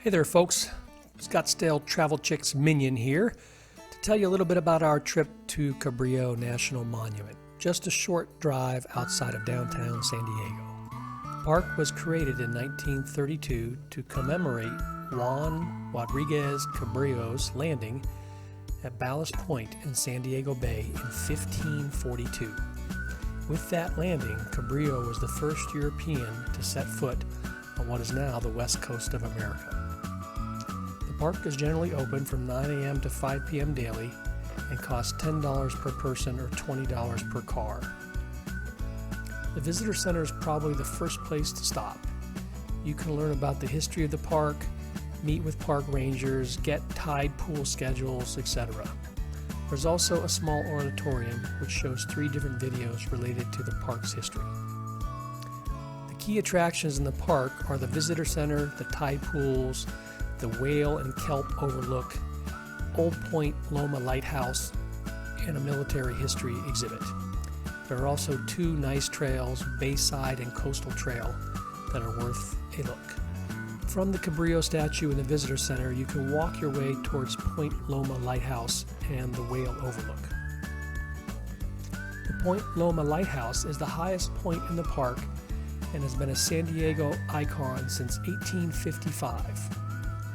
Hey there folks, Scottsdale Travel Chicks Minion here to tell you a little bit about our trip to Cabrillo National Monument, just a short drive outside of downtown San Diego. The park was created in 1932 to commemorate Juan Rodriguez Cabrillo's landing at Ballast Point in San Diego Bay in 1542. With that landing, Cabrillo was the first European to set foot on what is now the west coast of America. The park is generally open from 9 a.m. to 5 p.m. daily and costs $10 per person or $20 per car. The visitor center is probably the first place to stop. You can learn about the history of the park, meet with park rangers, get tide pool schedules, etc. There's also a small auditorium which shows 3 different videos related to the park's history. The key attractions in the park are the visitor center, the tide pools, the whale and kelp overlook, Old Point Loma Lighthouse, and a military history exhibit. There are also 2 nice trails, Bayside and Coastal Trail, that are worth a look. From the Cabrillo statue in the visitor center, you can walk your way towards Point Loma Lighthouse and the whale overlook. The Point Loma Lighthouse is the highest point in the park and has been a San Diego icon since 1855.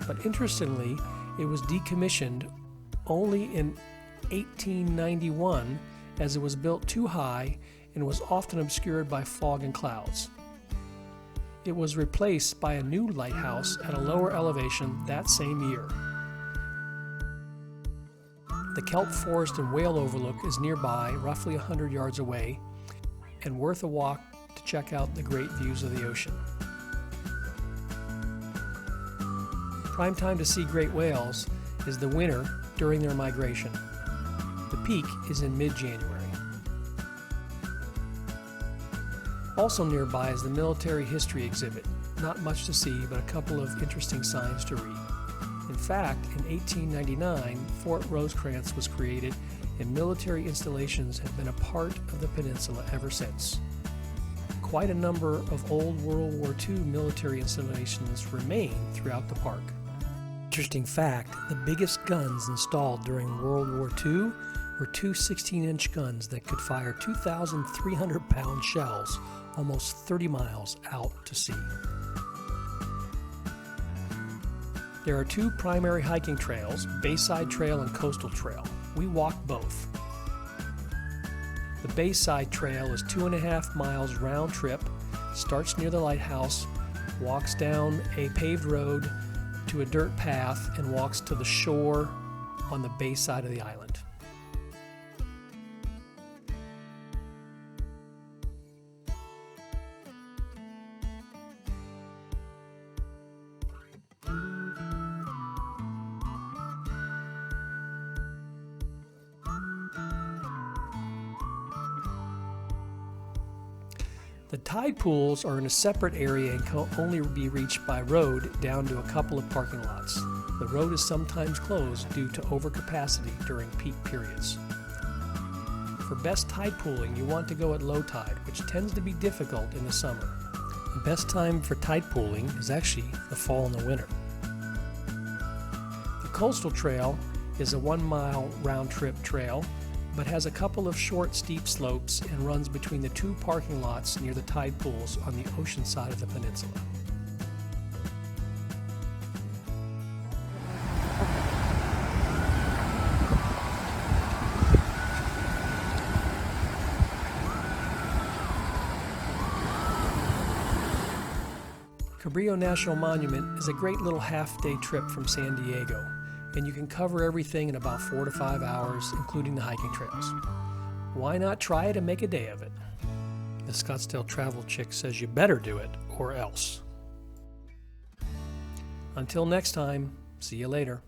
But interestingly, it was decommissioned only in 1891 as it was built too high and was often obscured by fog and clouds. It was replaced by a new lighthouse at a lower elevation that same year. The kelp forest and whale overlook is nearby, roughly 100 yards away, and worth a walk to check out the great views of the ocean. Prime time to see great whales is the winter during their migration. The peak is in mid-January. Also nearby is the military history exhibit. Not much to see, but a couple of interesting signs to read. In fact, in 1899, Fort Rosecrans was created, and military installations have been a part of the peninsula ever since. Quite a number of old World War II military installations remain throughout the park. Interesting fact, the biggest guns installed during World War II were 2 16-inch guns that could fire 2,300-pound shells almost 30 miles out to sea. There are 2 primary hiking trails, Bayside Trail and Coastal Trail. We walked both. The Bayside Trail is 2.5 miles round trip, starts near the lighthouse, walks down a paved road to a dirt path, and walks to the shore on the bay side of the island. The tide pools are in a separate area and can only be reached by road down to a couple of parking lots. The road is sometimes closed due to overcapacity during peak periods. For best tide pooling, you want to go at low tide, which tends to be difficult in the summer. The best time for tide pooling is actually the fall and the winter. The Coastal Trail is a 1-mile round-trip trail, but has a couple of short, steep slopes and runs between the 2 parking lots near the tide pools on the ocean side of the peninsula. Cabrillo National Monument is a great little half-day trip from San Diego, and you can cover everything in about 4 to 5 hours, including the hiking trails. Why not try it and make a day of it? The Scottsdale Travel Chick says you better do it, or else. Until next time, see you later.